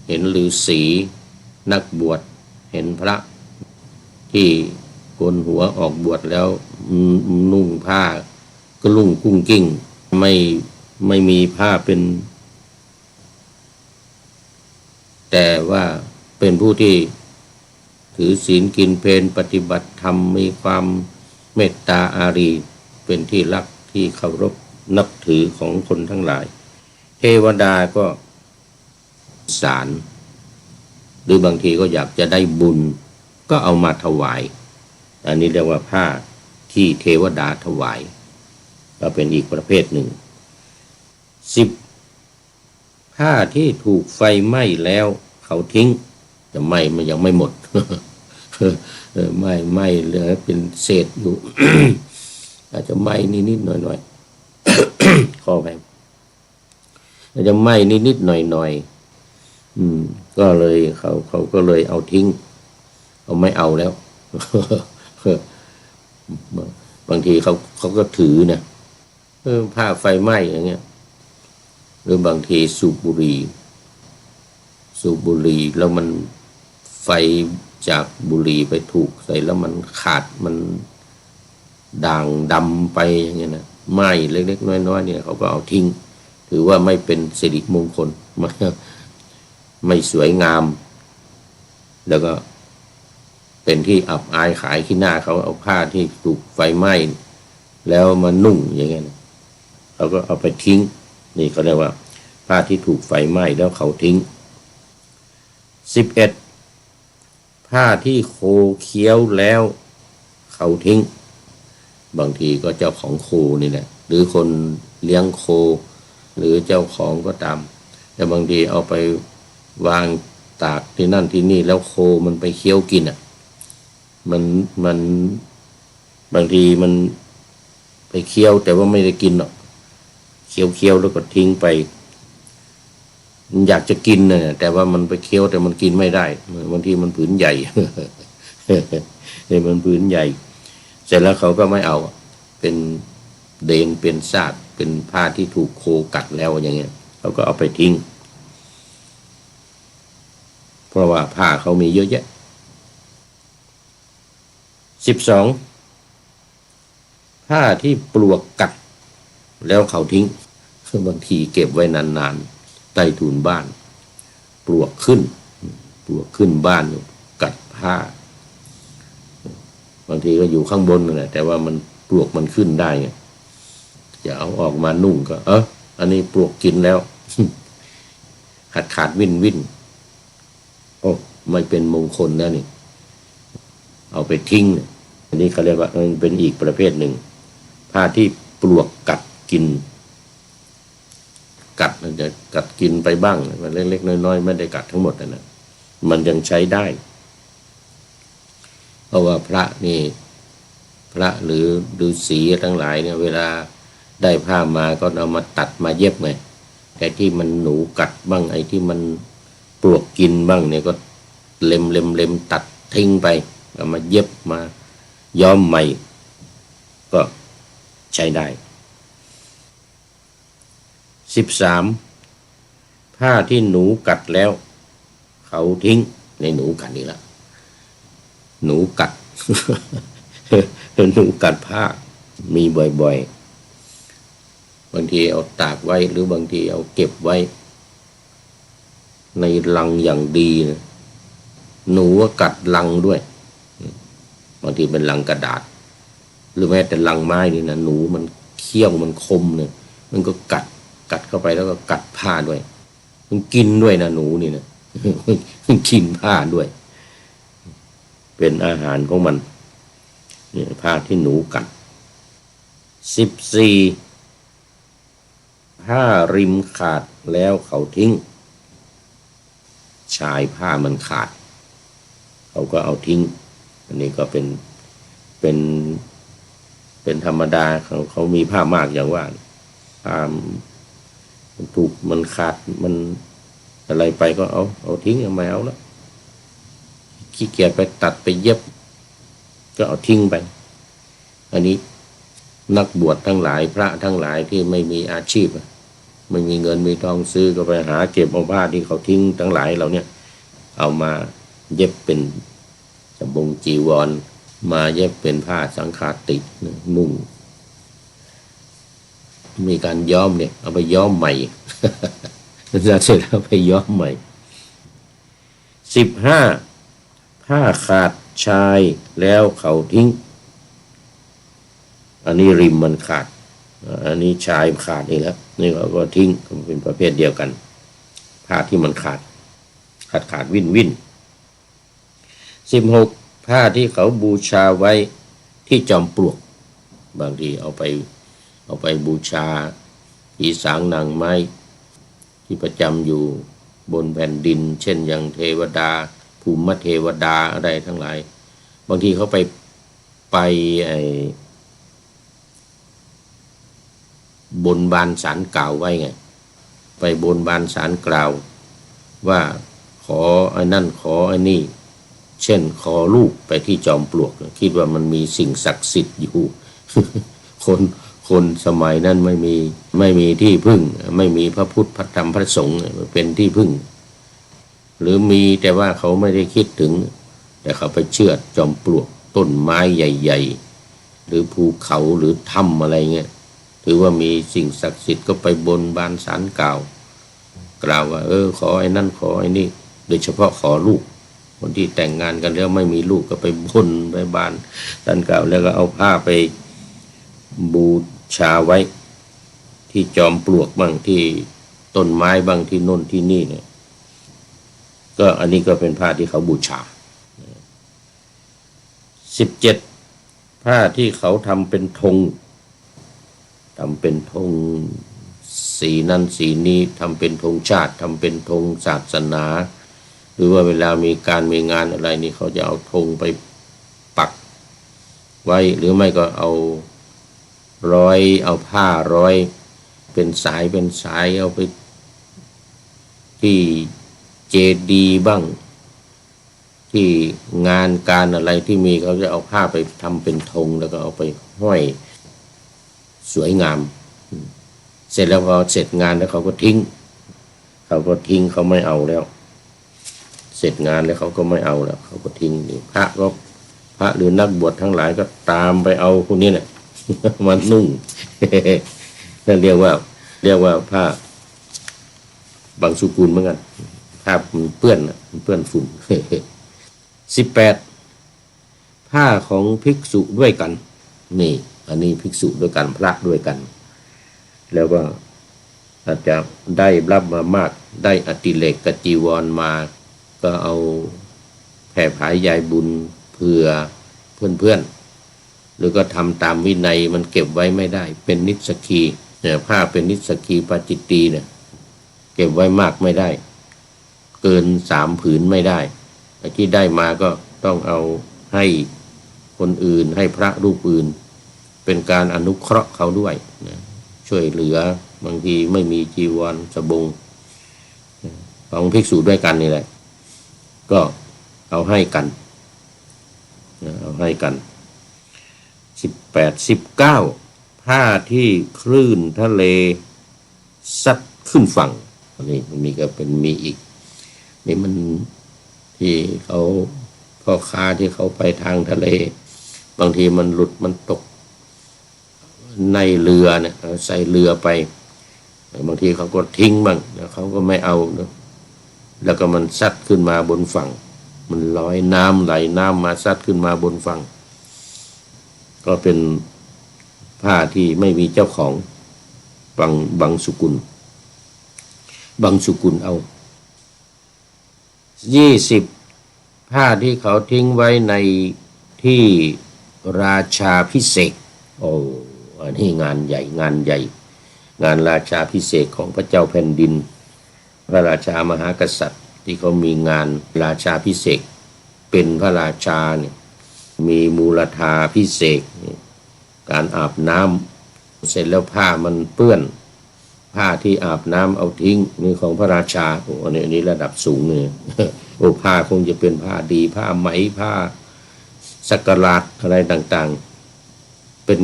เห็นฤาษีนักบวชเห็นพระที่โกนหัวออกบวชแล้วนุ่งผ้ากลุ่งกุ้งกิ้งไม่มีผ้าเป็นแต่ว่าเป็นผู้ที่ถือศีลกินเพลปฏิบัติธรรมมีความเมตตาอารีเป็นที่รักที่เคารพนับถือของคนทั้งหลายเทวดาก็สารหรือบางทีก็อยากจะได้บุญก็เอามาถวายอันนี้เรียกว่าผ้าที่เทวดาถวายก็เป็นอีกประเภทหนึ่ง10ผ้าที่ถูกไฟไหม้แล้วเขาทิ้งแต่ไหม้มันยังไม่หมด ไหม้เหลือเป็นเศษอยู่ อาจจะไหม้นิดๆหน่อยๆ ขอไปอาจจะไหม้นิดๆหน่อยๆก็เลยเขาก็เลยเอาทิ้งเอาไม่เอาแล้ว บางทีเขาก็ถือเนี่ยผ้าไฟไหม้อย่างเงี้ยหรือบางทีสูบบุหรี่แล้วมันไฟจากบุหรี่ไปถูกใส่แล้วมันขาดมันด่างดำไปอย่างเงี้ยนะไหม้เล็กๆน้อยๆเนี่ยเขาก็เอาทิ้งถือว่าไม่เป็นสิริมงคลไม่สวยงามแล้วก็เป็นที่อับอายขายขี้หน้าเขาเอาผ้าที่ถูกไฟไหม้แล้วมานุ่งอย่างเงี้ยนะเขาก็เอาไปทิ้งนี่เขาเรียกว่าผ้าที่ถูกไฟไหม้แล้วเขาทิ้ง11ผ้าที่โคเคี้ยวแล้วเขาทิ้งบางทีก็เจ้าของโคนี่แหละหรือคนเลี้ยงโคหรือเจ้าของก็ตาม แต่บางทีเอาไปวางตากที่นั่นที่นี่แล้วโคมันไปเคี้ยวกินอ่ะมันบางทีมันไปเคี้ยวแต่ว่าไม่ได้กินหรอกเคี้ยวแล้วก็ทิ้งไปมันอยากจะกินเนี่ยแต่ว่ามันไปเคี้ยวแต่มันกินไม่ได้บางทีมันผืนใหญ่ เนี่ยมันผืนใหญ่เสร็จแล้วเขาก็ไม่เอาเป็นเดนเป็นซากเป็นผ้าที่ถูกโคกัดแล้วอย่างเงี้ยเขาก็เอาไปทิ้งเพราะว่าผ้าเขามีเยอะแยะ12ผ้าที่ปลวกกัดแล้วเขาทิ้งบางทีเก็บไว้นานๆใต้ถุนบ้านปลวกขึ้นบ้านกัดผ้าบางทีก็อยู่ข้างบนนั่นแหละแต่ว่ามันปลวกมันขึ้นได้ไงจะเอาออกมานุ่งก็อันนี้ปลวกกินแล้ว ขาดวิ่นโอ้ไม่เป็นมงคลแล้วนี่เอาไปทิ้งอันนี้เขาเรียกว่ามันเป็นอีกประเภทหนึ่งผ้าที่ปลวกกัดกินมันจะกัดกินไปบ้างมันเล็กๆน้อยๆไม่ได้กัดทั้งหมดนะมันยังใช้ได้เพราะว่าพระหรือฤาษีทั้งหลายเนี่ยเวลาได้ผ้ามาก็เอามาตัดมาเย็บไงแต่ที่มันหนูกัดบ้างไอ้ที่มันปลวกกินบ้างเนี่ยก็เล็มตัดทิ้งไปเอามาเย็บมาย้อมใหม่ก็ใช้ได้13ผ้าที่หนูกัดแล้วเขาทิ้งในหนูกัดนี่ละหนูกัด หนูกัดผ้ามีบ่อยๆบางทีเอาตากไว้หรือบางทีเอาเก็บไว้ในลังอย่างดีนะหนูก็กัดลังด้วยบางทีเป็นลังกระดาษหรือแม้แต่ลังไม้นี่นะหนูมันเขี้ยวมันคมเนี่ยมันก็กัดเข้าไปแล้วก็กัดผ้าด้วยมันกินด้วยนะหนูนี่นะ มันกินผ้าด้วยเป็นอาหารของมันนี่ผ้าที่หนูกัด14ผ้าริมขาดแล้วเขาทิ้งชายผ้ามันขาดเขาก็เอาทิ้งอันนี้ก็เป็นธรรมดาเขามีผ้ามากอย่างว่าผ้ามันถูกมันขาดมันอะไรไปก็เอาทิ้งไม่เอาแล้วขี้เกียจไปตัดไปเย็บก็เอาทิ้งไปอันนี้นักบวชทั้งหลายพระทั้งหลายที่ไม่มีอาชีพไม่มีเงินมีทองซื้อก็ไปหาเก็บเอาผ้าที่เขาทิ้งทั้งหลายเหล่านี้เอามาเย็บเป็นสบงจีวรมาเย็บเป็นผ้าสังฆาตินุ่งมีการย้อมเนี่ยเอาไปย้อมใหม่ เสร็จแล้วไปย้อมใหม่15ผ้าขาดชายแล้วเขาทิ้งอันนี้ริมมันขาดอันนี้ชายขาดนี่แล้วนี่ก็ทิ้งเป็นประเภทเดียวกันผ้าที่มันขาดวิ่น16ผ้าที่เขาบูชาไว้ที่จอมปลวกบางทีเอาไปบูชาผีสางนางไม้ที่ประจำอยู่บนแผ่นดินเช่นอย่างเทวดาภูมิเทวดาอะไรทั้งหลายบางทีเขาไปบนบานศาลกล่าวไว้ไงไปบนบานศาลกล่าวว่าขอไอ้นั่นขอไอ้นี่เช่นขอลูกไปที่จอมปลวกคิดว่ามันมีสิ่งศักดิ์สิทธิ์อยู่ คนสมัยนั้นไม่มีที่พึ่งไม่มีพระพุทธพระธรรมพระสงฆ์เป็นที่พึ่งหรือมีแต่ว่าเขาไม่ได้คิดถึงแต่เขาไปเชื่อจอมปลวกต้นไม้ใหญ่ๆหรือภูเขาหรือถ้ำอะไรเงี้ยถือว่ามีสิ่งศักดิ์สิทธิ์ก็ไปบนบานศาลกล่าวว่าขอไอ้นั่นขอไอ้นี่โดยเฉพาะขอลูกคนที่แต่งงานกันแล้วไม่มีลูกก็ไปบนไปบานศาลกล่าวแล้วก็เอาผ้าไปบูชาไว้ที่จอมปลวกบ้างที่ต้นไม้บ้างที่โน่นที่นี่เนี่ยก็อันนี้ก็เป็นผ้าที่เขาบูชา17ผ้าที่เขาทำเป็นธง สีนั้นสีนี้ทำเป็นธงชาติทำเป็นธงศาสนา หรือว่าเวลามีการมีงานอะไรนี่เขาจะเอาธงไปปักไว้หรือไม่ก็เอาผ้าร้อยเป็นสายเอาไปที่เจดีย์บ้างที่งานการอะไรที่มีเขาจะเอาผ้าไปทำเป็นธงแล้วก็เอาไปห้อยสวยงามเสร็จแล้วพอเสร็จงานแล้วเขาก็ทิ้งเขาไม่เอาแล้วเสร็จงานแล้วเขาก็ไม่เอาแล้วเขาก็ทิ้งพระหรือนักบวชทั้งหลายก็ตามไปเอาพวกนี้แหละมานุ่งนั่นเรียกว่าผ้าบางสุกุลเหมือนกันผ้ามันเปื้อนฝุ่น18ผ้าของภิกษุด้วยกันนี่อันนี้ภิกษุด้วยกันพระด้วยกันแล้วก็อาจจะได้รับมามากได้อติเลกกจีวรมาก็เอาแผ่ผายยายบุญเผื่อเพื่อนหรือก็ทำตามวินัยมันเก็บไว้ไม่ได้เป็นนิสสกีเนี่ยผ้าเป็นนิสสกีปาจิตตีเนี่ยเก็บไว้มากไม่ได้เกิน3 ผืนไม่ได้ที่ได้มาก็ต้องเอาให้คนอื่นให้พระรูปอื่นเป็นการอนุเคราะห์เขาด้วยนะช่วยเหลือบางทีไม่มีจีวรสบงของภิกษุด้วยกันนี่แหละก็เอาให้กัน18 19ผ้าที่คลื่นทะเลซัดขึ้นฝั่งนี่มันมีอีกนี่มันที่เขาพ่อค้าที่เขาไปทางทะเลบางทีมันหลุดมันตกในเรือเนี่ยใส่เรือไปบางทีเขาก็ทิ้งบ้างเขาก็ไม่เอาแล้วก็มันซัดขึ้นมาบนฝั่งมันลอยน้ำไหลน้ำมาซัดขึ้นมาบนฝั่งก็เป็นผ้าที่ไม่มีเจ้าของบางสุกุลเอา20ผ้าที่เขาทิ้งไว้ในที่ราชาภิเษกอันนี้งานใหญ่งานราชาภิเษกของพระเจ้าแผ่นดินพระราชามหากษัตริย์ที่เขามีงานราชาภิเษกเป็นพระราชาเนี่ยมีมูลธาภิเษกการอาบน้ำเสร็จแล้วผ้ามันเปื้อนผ้าที่อาบน้ำเอาทิ้งนี่ของพระราชาอันนี้ระดับสูงเนี่ยผ้าคงจะเป็นผ้าดีผ้าไหมผ้าสักการะอะไรต่างๆเป็น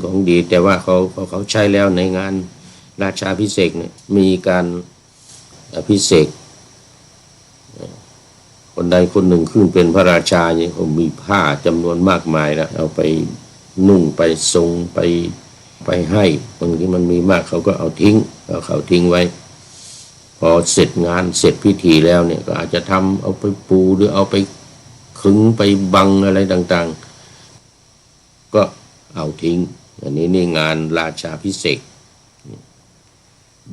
ของดีแต่ว่าเขาใช้แล้วในงานราชาภิเษกเนี่ยมีการภิเษกคนใดคนหนึ่งขึ้นเป็นพระราชาเนี่ยเขามีผ้าจำนวนมากมายนะเอาไปนุ่งไปทรงไปให้บางทีมันมีมากเขาก็เอาทิ้งไว้พอเสร็จงานเสร็จพิธีแล้วเนี่ยก็อาจจะทำเอาไปปูหรือเอาไปขึงไปบังอะไรต่างๆก็เอาทิ้งอันนี้นี่งานราชาภิเษก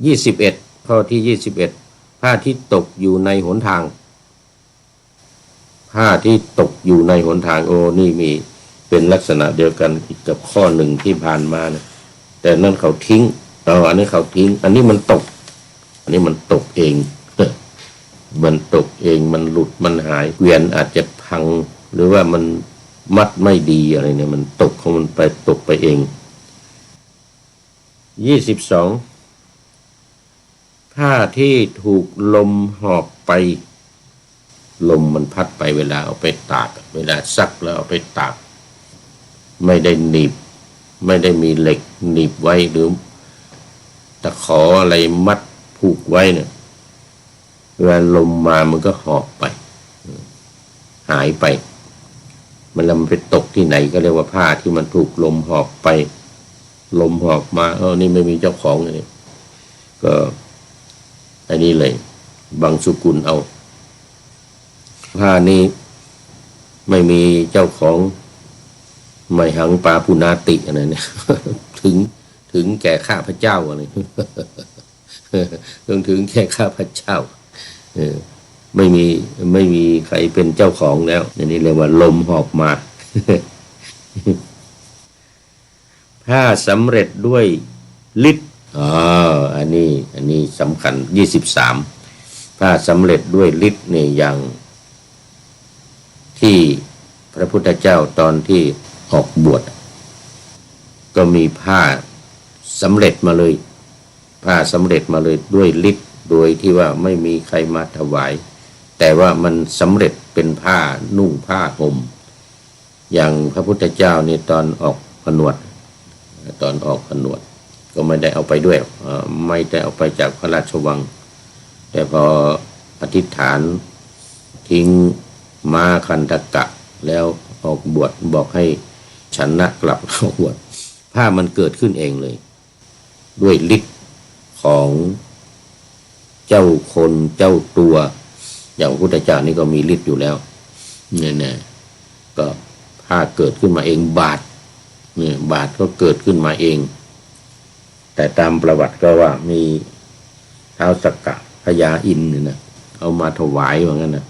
21ข้อที่21ผ้าที่ตกอยู่ในหนทางผ้าที่ตกอยู่ในหนทางนี่มีเป็นลักษณะเดียวกันกับข้อ1ที่ผ่านมานะแต่นั่นเขาทิ้งอันนี้เขาทิ้งอันนี้มันตกเองมันตกเองมันหลุดมันหายเกวียนอาจจะพังหรือว่ามันมัดไม่ดีอะไรเนี่ยมันตกของมันไปตกไปเอง22ผ้าที่ถูกลมหอบไปลมมันพัดไปเวลาเอาไปตากเวลาซักแล้วเอาไปตากไม่ได้หนีบไม่ได้มีเหล็กหนีบไว้หรือตะขออะไรมัดผูกไว้เนี่ยเวลาลมมามันก็หอบไปหายไปมันไปตกที่ไหนก็เรียกว่าผ้าที่มันถูกลมหอบไปลมหอบมานี่ไม่มีเจ้าของเลยก็อันนี้เลยบางสุกุลเอาผ้านี้ไม่มีเจ้าของไม่หังปาปุนาติอะไรเนี่ยถึงแก่ข้าพเจ้าอะไรถึงแก่ข้าพเจ้าไม่มีใครเป็นเจ้าของแล้วอันนี้เรียกว่าลมหอบมา ผ้าสำเร็จด้วยฤทธิ อ๋ออันนี้สำคัญ23ผ้าสำเร็จด้วยฤทธิ์นี่อย่างที่พระพุทธเจ้าตอนที่ออกบวชก็มีผ้าสำเร็จมาเลยผ้าสำเร็จมาเลยด้วยฤทธิ์โดยที่ว่าไม่มีใครมาถวายแต่ว่ามันสำเร็จเป็นผ้านุ่งผ้าห่มอย่างพระพุทธเจ้านี่ตอนออกผนวดก็ไม่ได้เอาไปด้วยไม่ได้เอาไปจากพระราชวังแต่พออธิษฐานทิ้งม้าคันธกะแล้วออกบวชบอกให้ฉันนะกลับเข้าบวชผ้ามันเกิดขึ้นเองเลยด้วยฤทธิ์ของเจ้าคนเจ้าตัวอย่างพระพุทธเจ้านี่ก็มีฤทธิ์อยู่แล้วเนี่ยก็ผ้าเกิดขึ้นมาเองบาทก็เกิดขึ้นมาเองแต่ตามประวัติก็ว่ามีท้าวสักกะพญาอินทร์เนี่ยนะเอามาถวายว่างั้นนะ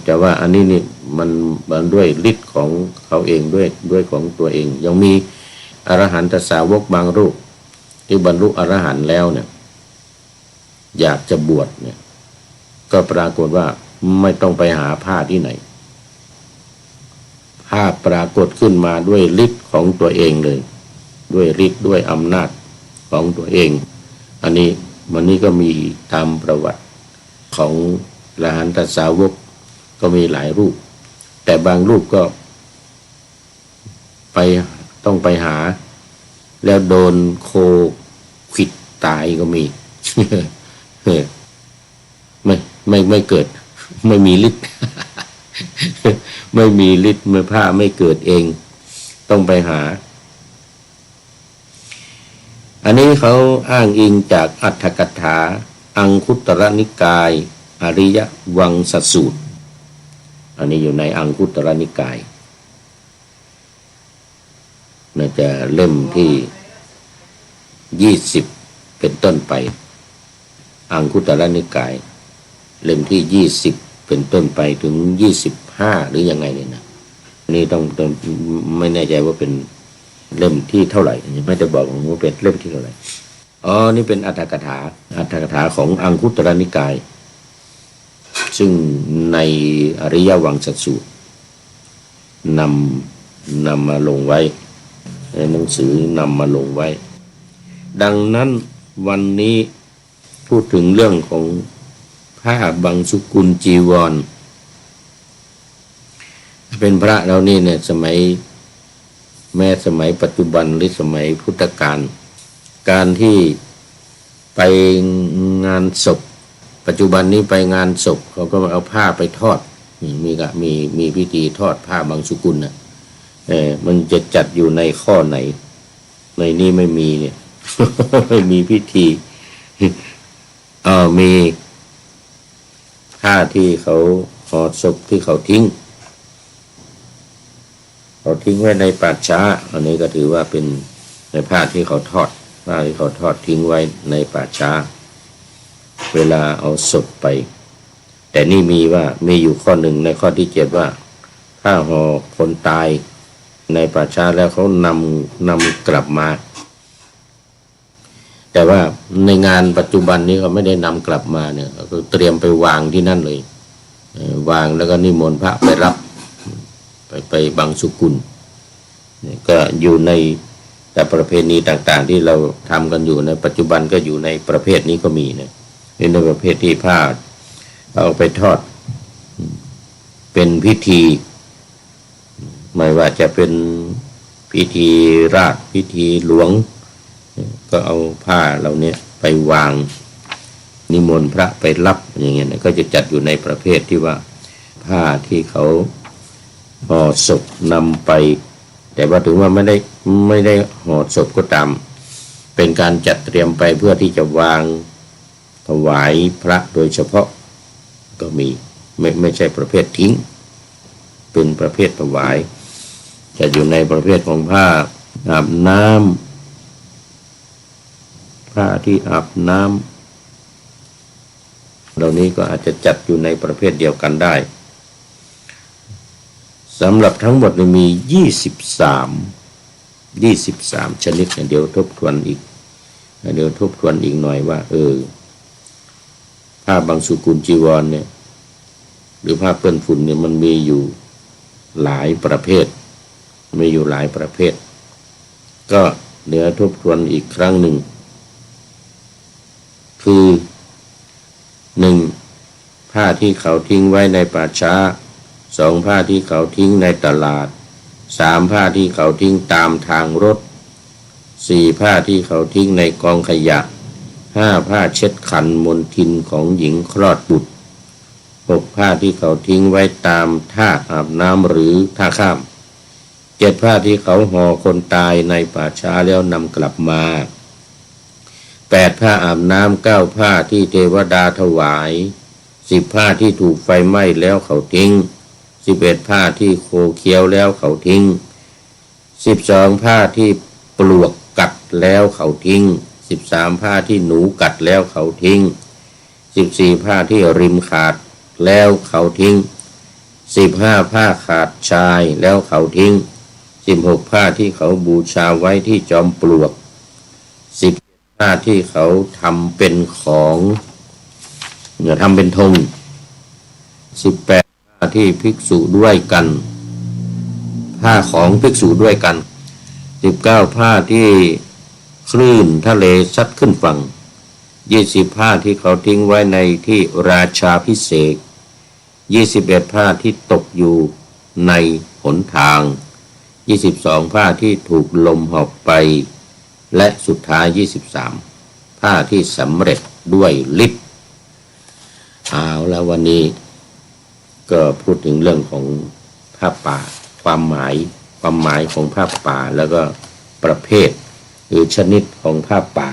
แต่ว่าอันนี้นี่มันด้วยฤทธิ์ของเขาเองด้วยของตัวเองยังมีอรหันตสาวกบางรูปที่บรรลุอรหันต์แล้วเนี่ยอยากจะบวชเนี่ยก็ปรากฏว่าไม่ต้องไปหาผ้าที่ไหนผ้าปรากฏขึ้นมาด้วยฤทธิ์ของตัวเองเลยด้วยฤทธิ์ด้วยอำนาจของตัวเองอันนี้ก็มีตามประวัติของอรหันตสาวกก็มีหลายรูปแต่บางรูปก็ต้องไปหาแล้วโดนโคขวิดตายก็มี ไม่เกิดไม่มีฤทธิ์ ไม่มีฤทธิ์ผ้าไม่เกิดเองต้องไปหาอันนี้เขาอ้างอิงจากอรรถกถาอังคุตรนิกายอริยวังสสูตรอันนี้อยู่ในอังคุตรนิกายน่าจะเล่มที่20เป็นต้นไปอังคุตรนิกายเล่มที่20เป็นต้นไปถึง25หรือยังไงเนี่ยนะนี่ต้องไม่แน่ใจว่าเป็นเล่มที่เท่าไหร่ไม่ได้บอกว่าเป็นเล่มที่เท่าไหร่นี่เป็นอรรถกถาของอังคุตรนิกายซึ่งในอริยวังสสูตรนำมาลงไว้ในหนังสือนำมาลงไว้ดังนั้นวันนี้พูดถึงเรื่องของผ้าบังสุกุลจีวรเป็นพระเรานี่เนี่ยสมัยปัจจุบันหรือสมัยพุทธกาลการที่ไปงานศพปัจจุบันนี้ไปงานศพเขาก็เอาผ้าไปทอดมีพิธีทอดผ้าบังสุกุลนะมันจะจัดอยู่ในข้อไหนในนี้ไม่มีเนี่ย ไม่มีพิธีมีผ้าที่เขาห่อศพที่เขาทิ้งไว้ในป่าช้าอันนี้ก็ถือว่าเป็นในผ้าที่เขาทอดทิ้งไว้ในป่าช้าเวลาเอาศพไปแต่นี่มีอยู่ข้อหนึ่งในข้อที่7ว่าถ้าห่อคนตายในป่าช้าแล้วเขานำกลับมาแต่ว่าในงานปัจจุบันนี้เขาไม่ได้นำกลับมาเนี่ยก็เตรียมไปวางที่นั่นเลยวางแล้วก็นิมนต์พระไปรับไปบังสุกุลก็อยู่ในแต่ประเพณีต่างๆที่เราทำกันอยู่ในปัจจุบันก็อยู่ในประเภทนี้ก็มีนะในประเภทที่ผ้าเอาไปทอดเป็นพิธีไม่ว่าจะเป็นพิธีราชพิธีหลวงก็เอาผ้าเหล่านี้ไปวางนิมนต์พระไปรับอย่างเงี้ยก็จะจัดอยู่ในประเภทที่ว่าผ้าที่เขาห่อศพนำไปแต่ว่าถึงว่าไม่ได้ห่อศพก็ตามเป็นการจัดเตรียมไปเพื่อที่จะวางถวายพระโดยเฉพาะก็มีไม่ใช่ประเภททิ้งเป็นประเภทถวายจะอยู่ในประเภทของผ้าอาบน้ำผ้าที่อาบน้ำเหล่านี้ก็อาจจะจัดอยู่ในประเภทเดียวกันได้สำหรับทั้งหมดมี23ชนิดเดี๋ยวทบทวนอีก เดี๋ยวทบทวนอีกหน่อยว่าผ้าบางสุกุลจีวรเนี่ยหรือผ้าเปื้อนฝุ่นเนี่ยมันมีอยู่หลายประเภทก็เดี๋ยวทบทวนอีกครั้งหนึ่งคือ1ผ้าที่เขาทิ้งไว้ในป่าช้า2ผ้าที่เขาทิ้งในตลาด3ผ้าที่เขาทิ้งตามทางรถ4ผ้าที่เขาทิ้งในกองขยะ5ผ้าเช็ดขันมลทินของหญิงคลอดบุตร6ผ้าที่เขาทิ้งไว้ตามท่าอาบน้ำหรือท่าข้าม7ผ้าที่เขาห่อคนตายในป่าช้าแล้วนำกลับมา8ผ้าอาบน้ำ9ผ้าที่เทวดาถวาย10ผ้าที่ถูกไฟไหม้แล้วเขาทิ้ง11ผ้าที่โคเคี้ยวแล้วเขาทิ้ง12ผ้าที่ปลวกกัดแล้วเขาทิ้ง13ผ้าที่หนูกัดแล้วเขาทิ้ง14ผ้าที่ริมขาดแล้วเขาทิ้ง15ผ้าขาดชายแล้วเขาทิ้ง16ผ้าที่เขาบูชาไว้ที่จอมปลวก10ผ้าที่เขาทำเป็นของทำเป็นธง18ผ้าที่ภิกษุด้วยกันผ้าของภิกษุด้วยกัน19ผ้าที่คลื่นทะเลซัดขึ้นฝั่ง20ผ้าที่เขาทิ้งไว้ในที่ราชาภิเษก21ผ้าที่ตกอยู่ในหนทาง22ผ้าที่ถูกลมหอบไปและสุดท้าย23ผ้าที่สำเร็จด้วยฤทธิ์เอาแล้ววันนี้ก็พูดถึงเรื่องของผ้าป่าความหมายของผ้าป่าแล้วก็ประเภทหรือชนิดของผ้าป่า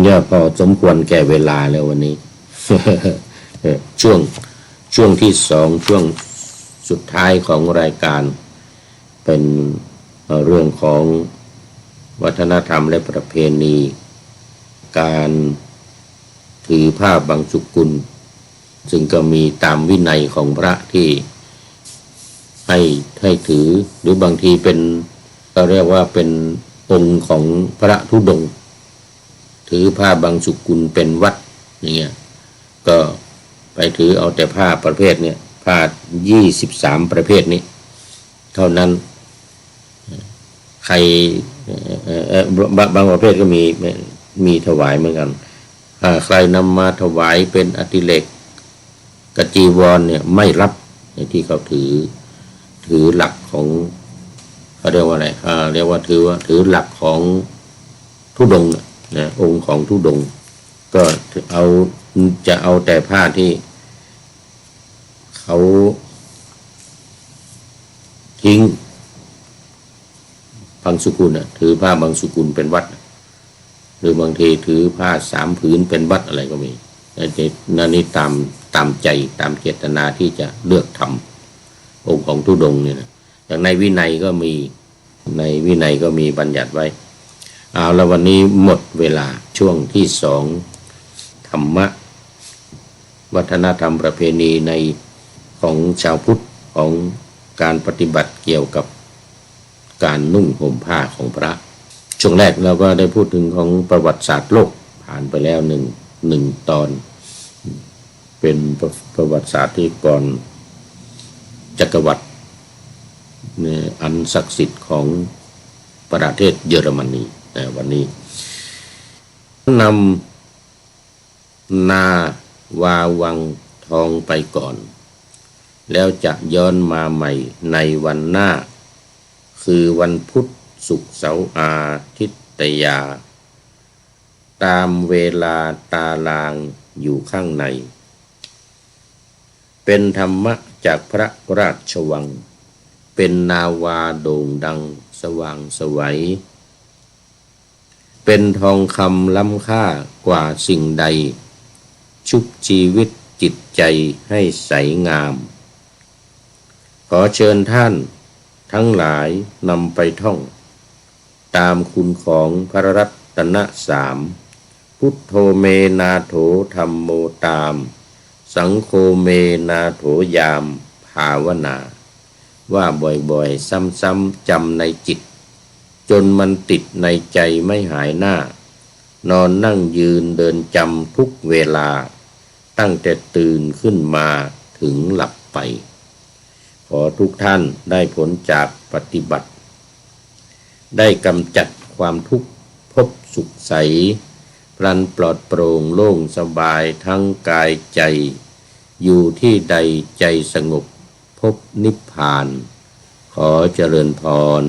เนี่ยพอสมควรแก่เวลาแล้ววันนี้ ช่วงที่2ช่วงสุดท้ายของรายการเป็นเรื่องของวัฒนธรรมและประเพณีการถือผ้าบางสุกุลซึ่งก็มีตามวินัยของพระที่ให้ถือหรือบางทีเป็นก็เรียกว่าเป็นองค์ของพระธุดงค์ถือผ้าบางสุกุลเป็นวัดอย่างเงี้ยก็ไปถือเอาแต่ผ้าประเภทเนี่ยผ้า23ประเภทนี้เท่านั้นใครบางประเภทก็มีถวายเหมือนกันใครนำมาถวายเป็นอติเลกกจีวรเนี่ยไม่รับในที่เขาถือหลักของเขาเรียกว่าอะไรเรียกว่าถือหลักของธุดงค์นะองค์ของธุดงค์ก็จะเอาแต่ผ้าที่เขาทิ้งบางสุกุลถือผ้าบางสุกุลเป็นวัดหรือบางทีถือผ้า3ผืนเป็นวัดอะไรก็มีนั่นนี่ตามใจตามเจตนาที่จะเลือกทำองค์ของธุดงค์เนี่ยนะอย่างในวินัยก็มีบัญญัติไว้เอาแล้ววันนี้หมดเวลาช่วงที่2ธรรมะวัฒนธรรมประเพณีในของชาวพุทธของการปฏิบัติเกี่ยวกับการนุ่งห่มผ้าของพระช่วงแรกเราก็ได้พูดถึงของประวัติศาสตร์โลกผ่านไปแล้วหนึ่งตอนเป็นประวัติศาสตร์ที่ก่อนจักรวรรดิอันศักดิ์สิทธิ์ของประเทศเยอรมนีวันนี้นำนาวาวังทองไปก่อนแล้วจะย้อนมาใหม่ในวันหน้าคือวันพุธศุกร์เสาร์อาทิตยาตามเวลาตารางอยู่ข้างในเป็นธรรมะจากพระราชวังเป็นนาวาโด่งดังสว่างไสวเป็นทองคำล้ำค่ากว่าสิ่งใดชุบชีวิตจิตใจให้ใสงามขอเชิญท่านทั้งหลายนำไปท่องตามคุณของพระรัตน3พุทโธเมนาโถธัมโมตามสังโฆเมนาโถยามภาวนาว่าบ่อยๆซ้ำๆจำในจิต จนมันติดในใจไม่หายหน้า นอนนั่งยืนเดินจำทุกเวลาตั้งแต่ตื่นขึ้นมาถึงหลับไปขอทุกท่านได้ผลจากปฏิบัติได้กำจัดความทุกข์พบสุขใสพลันปลอดโปร่งโล่งสบายทั้งกายใจอยู่ที่ใดใจสงบพบนิพพานขอเจริญพร